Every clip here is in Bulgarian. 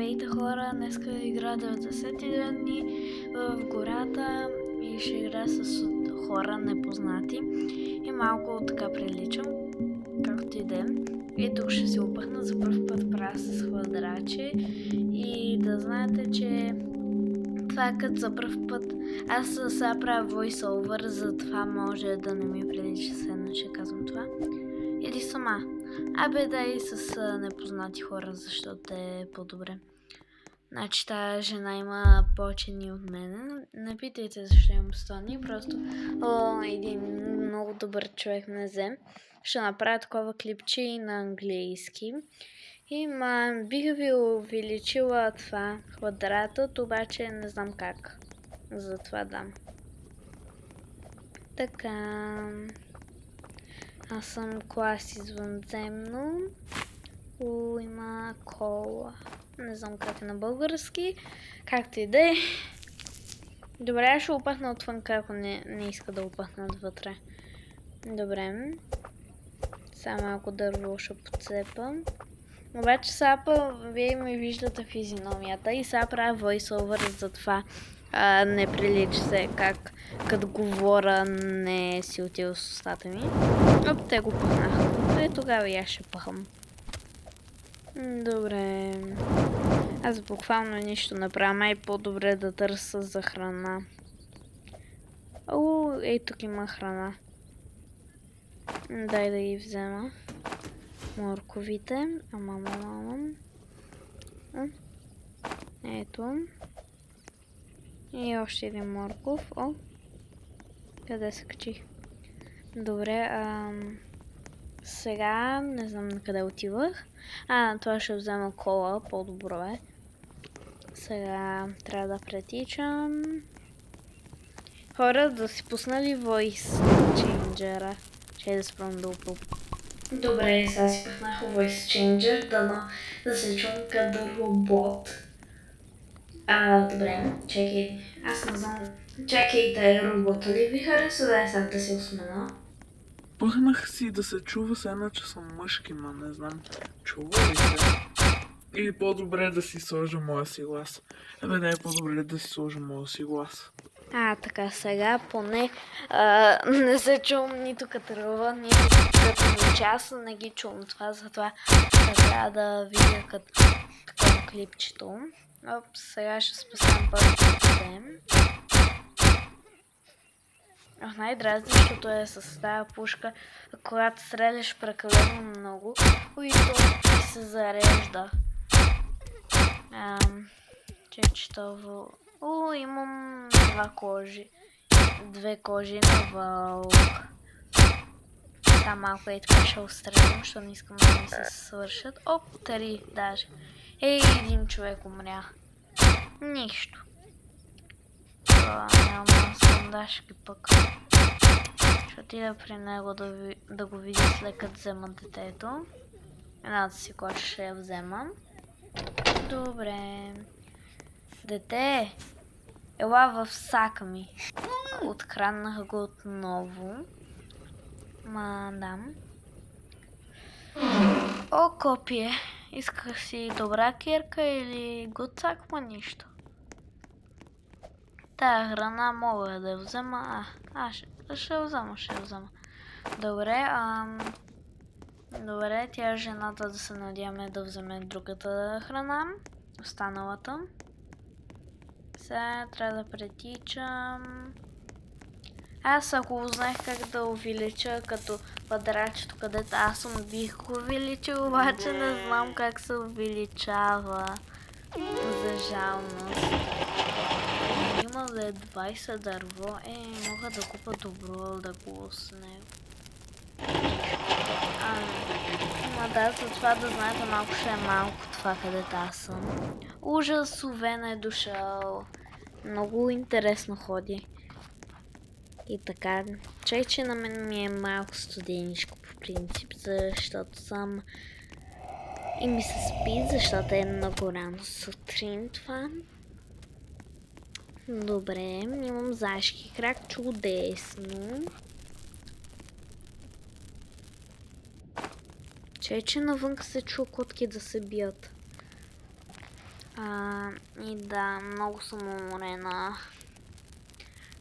Здравейте хора, днеска игра 99 дни в гората и ще игра с хора непознати и малко така приличам, както и да е. И тук ще се опъхна за първ път правя с хвадрачи и да знаете, че това е като за първ път. Аз сега правя voice-over, затова може да не ми прилича седно, че казвам това. Или сама. Абе да и с непознати хора, защото е по-добре. Значи тази жена има повече дни от мене. Не питайте защо имам 100 дни, просто един много добър човек ме взе. Ще направя такова клипче и на английски. И бих ви увеличила това квадратът, обаче не знам как. Затова дам. Така. Аз съм клас извънземно. Има кола. Не знам как е на български. Както и да е. Добре, ще опъхна отвън, ако не иска да опъхнат вътре. Добре. Сега малко дърво ще подцепам. Обаче сега вие ми виждате физиономията и сега правя voice-over за това. Не прилича се как като говоря не си отива с устата ми. Оп, те го пъхнаха. И тогава и аз ще пъхам. Добре. Аз буквално нищо не правя. Май по-добре да търся за храна. Ей, тук има храна. Дай да ги взема. Морковите. Ето. И още един морков. Къде се качих? Добре, сега не знам на къде отивах. Това ще взема кола, по-добро е. Сега трябва да претичам. Хора, да си пуснали voice changer. Ще да спрям да упълпа. Добре, сега си пуснах voice changer, да се чувам като робот. Добре, чакай. Аз не знам. Чакайте, робота ли ви харесва? Да, сега да се усмена. Пъхнах си да се чува се едно, че съм мъжки, не знам. Чува ли се? Или по-добре да си сложа моя си глас? Не е по-добре да си сложа моя си глас. Така сега поне не се чувам нито като ръва, нито като час, не ги чувам това, затова трябва да видя като такова клипчето. Сега ще спасам първото ден. Най-дразнищото е с тази пушка, когато стреляш прекалено много, и то се зарежда. Чечетово. Имам две кожи на вълк. Там малко е така ще устрелям, защото не искам да ми се свършат. 3 даже. Един човек умря. Нищо. Няма сондажки пък. Ще отида при него да го видя след като взема детето. Едната си коша ще я взема. Добре. Дете, ела в сака ми. Откраннах го отново. Дам. Копие. Исках си добра кирка или гуцак, нищо. Тая храна мога да я взема. Ще взема. Добре, тя жената да се надяваме да вземе другата храна. Останалата. Сега трябва да претичам. Аз ако узнах как да увелича като квадратчето, където аз съм бих го увеличил, обаче не знам как се увеличава. За жалност. Има да е 20 дърво. Мога да купа добро да го с него. За това да знаете малко ще е малко това където аз съм. Ужас, Овен е дошъл. Много интересно ходи. И така, че на мен ми е малко студеничко по принцип, защото съм и ми се спи, защото е много рано сутрин това. Добре, имам зашки крак, чудесно. Че навънка се чу котки да се бият. И да, много съм уморена.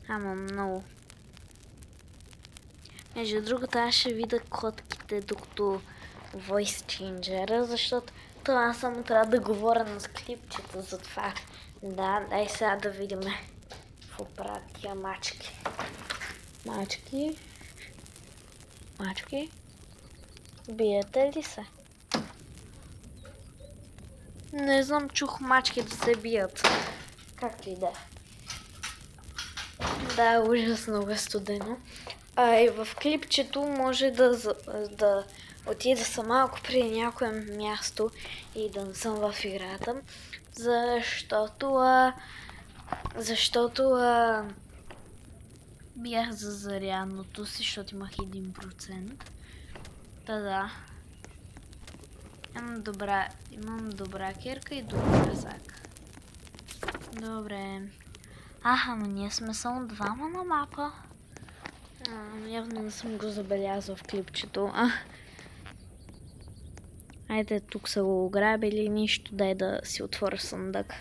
Ама много. Между другото, аз ще видя котките докато voice changer, защото това само трябва да говоря на клипчета за това. Да, дай сега да видим какво правят тия мачки. Мачки. Мачки. Биете ли се? Не знам, чух мачки да се бият. Както и да. Да, ужасно е студено. И в клипчето може да отида съм малко при някое място и да не съм в играта, защото бях за зарядното си, защото имах 1%. Да. Имам добра кирка и добър ръсак. Добре. Но ние сме само двама на мапа. Явно не съм го забелязал в клипчето. Айде, тук са го ограбили, нищо, дай да си отворя съндък.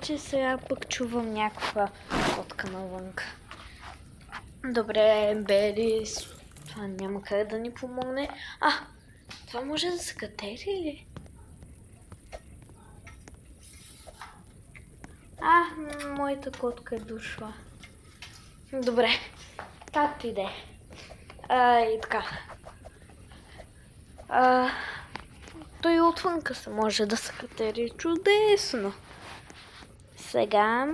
Че сега пък чувам някаква котка навънка. Добре, Бери, това няма как да ни помогне. Това може да се катери ли? Моята котка е дошла. Добре, както и да е. И така. Той отвънка се може да се катери. Чудесно! Сега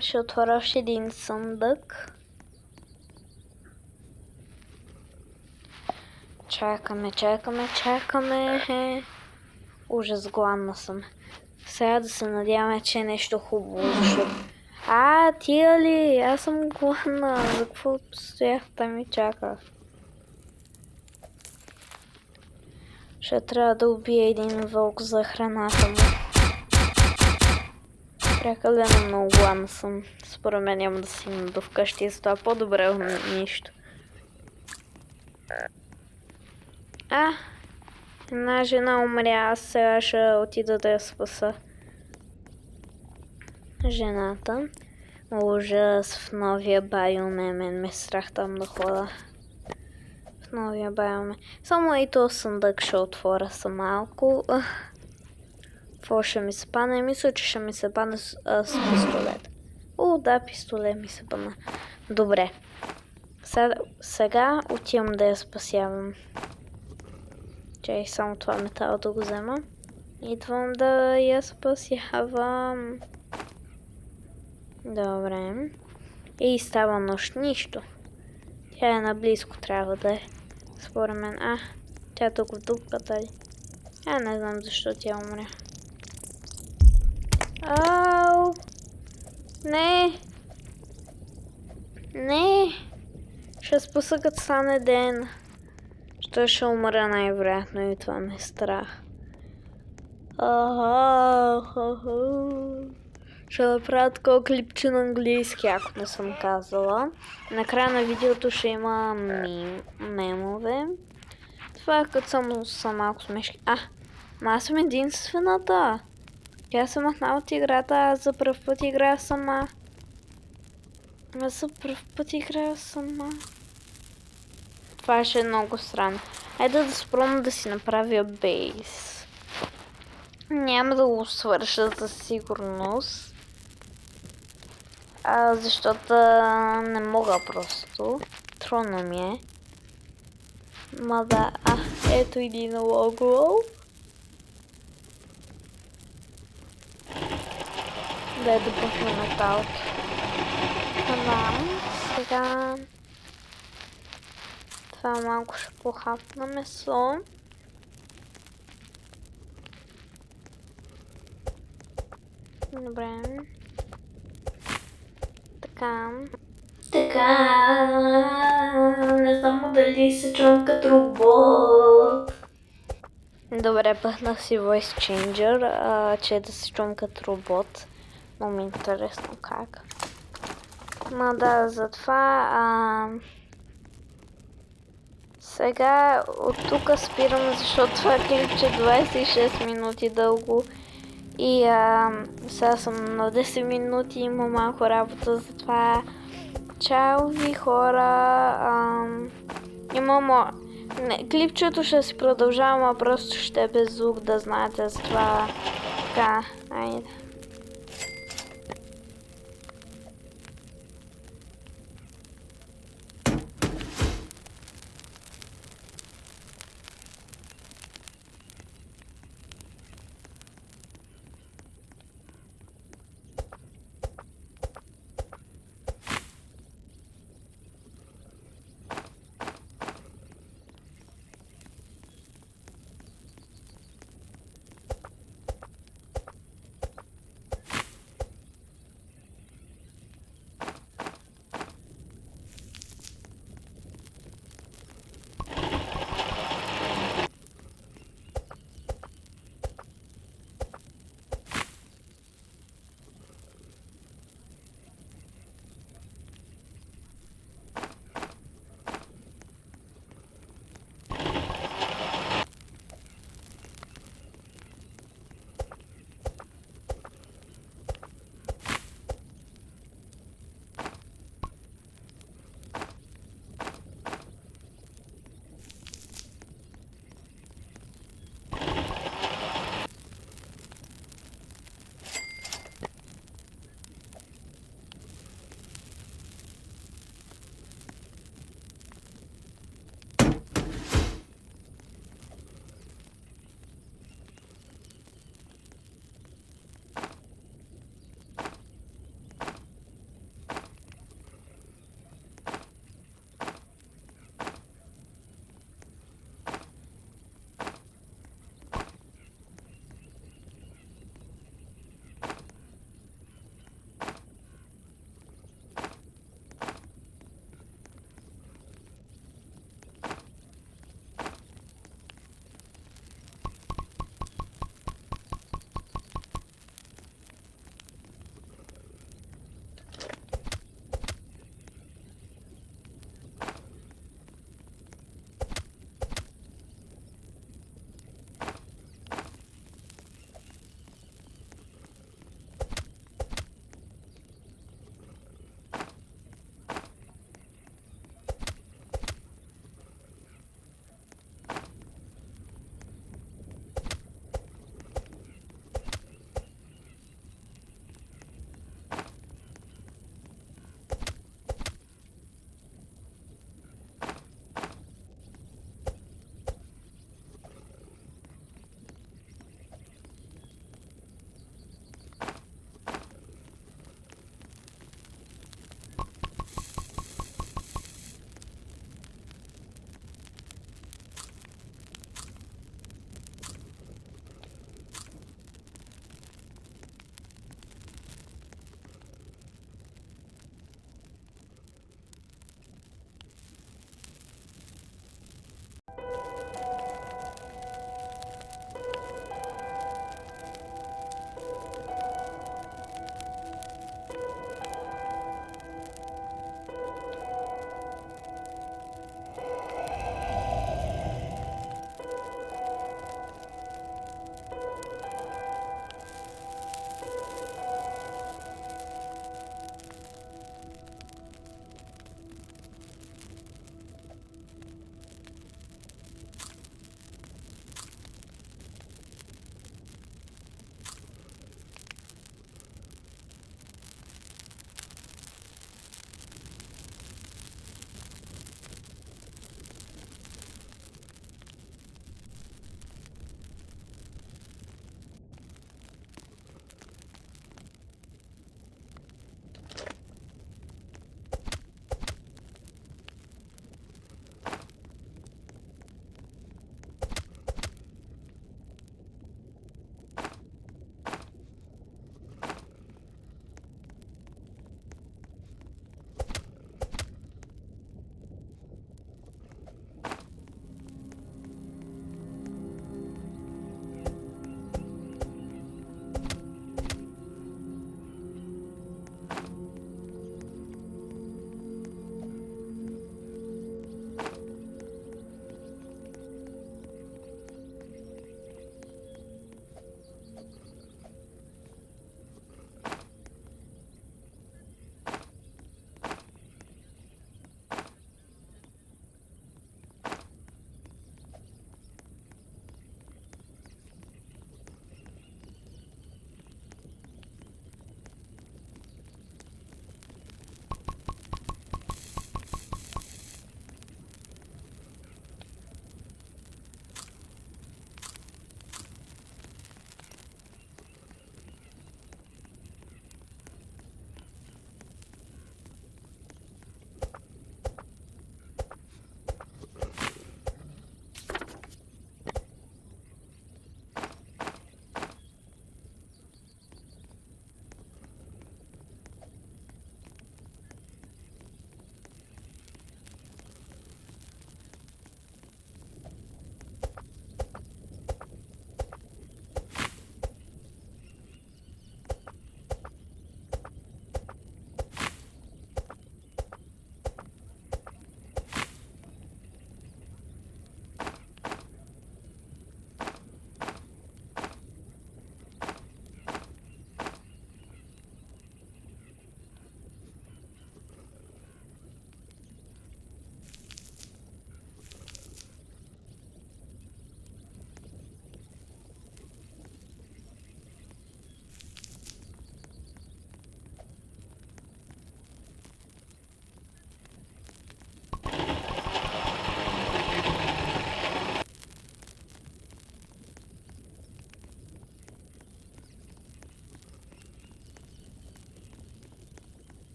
ще отворя още един съндък. Чакаме. Ужас, гладна съм. Сега да се надяваме, че е нещо хубаво, защото... тия ли? Аз съм гладна. За какво стоях там и чаках? Ще трябва да убия един вълк за храната му. Прекалено много гладна съм. Според мен няма да стигна до вкъщи и затова по-добре от нищо. Една жена умря, аз сега ще отида да я спаса. Жената. Ужас, в новия байоме, мен ме страх там да хода. В новия байоме. Само и то съндък ще отворя са малко. Какво ще ми се пане? Мисля, че ще ми се пане с пистолет. Да, пистолет ми се пана. Добре. Сега отивам да я спасявам. Чай, само това метал да го взема. Идвам да я спасявам. Добре. И става нощ. Нищо. Тя е наблизко, трябва да е. Според мен. Тя е тук в дупката ли? Не знам защо тя умря. Не! Ще спаса като стане ден. Ще умра най-вероятно и това ме е страх. Ще направя такова клипче на английски, ако не съм казала. Накрая на видеото ще има мемове. Това е като съм малко смешки. Аз съм единствената. Тя се махна от играта, аз за пръв път играя сама. Това ще е много странно. Айде да спробвам да си направя бейс. Няма да го свърша със сигурност. Защото не мога просто. Трудно ми е. Ето един лого. Дай да пъхна металки. Сега... Това малко ще похапна месо. Добре. Така. Не знам дали се чувам като робот. Добре, пъхнах си voice changer, че да се чувам като робот. Но ми е интересно как. Затова Сега от тук спирам, защото това клипче 26 минути дълго. И сега съм на 10 минути, има малко работа, затова чао ви хора. Клипчето ще си продължавам, а просто ще е без звук, да знаете за това. Така, айде.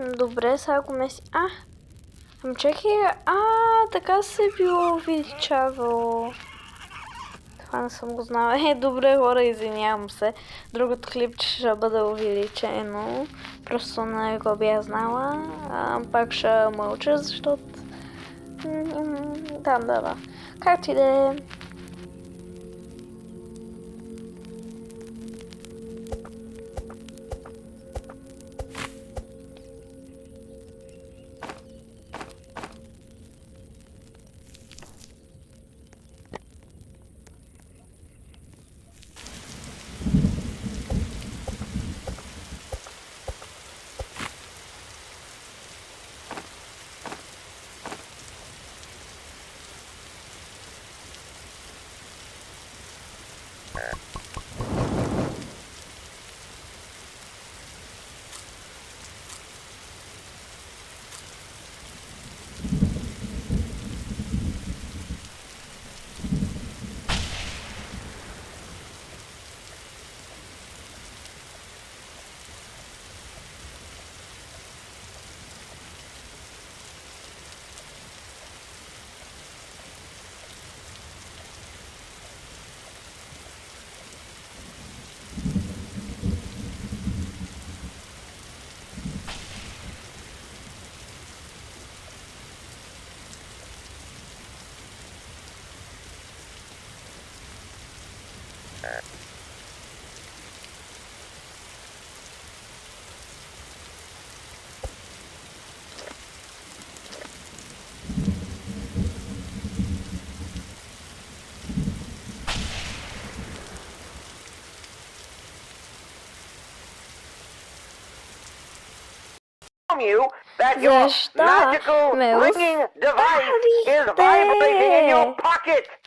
Добре, сега го меси. Ами чакай, така се е било увеличавало. Това не съм го знала. Добре, хора, извинявам се. Другото клипче ще бъде увеличено. Просто не го бях знала. Пак ще мълча, защото... Да. Както и да е. You that your Защо magical ме ringing device is vibrating in your pocket.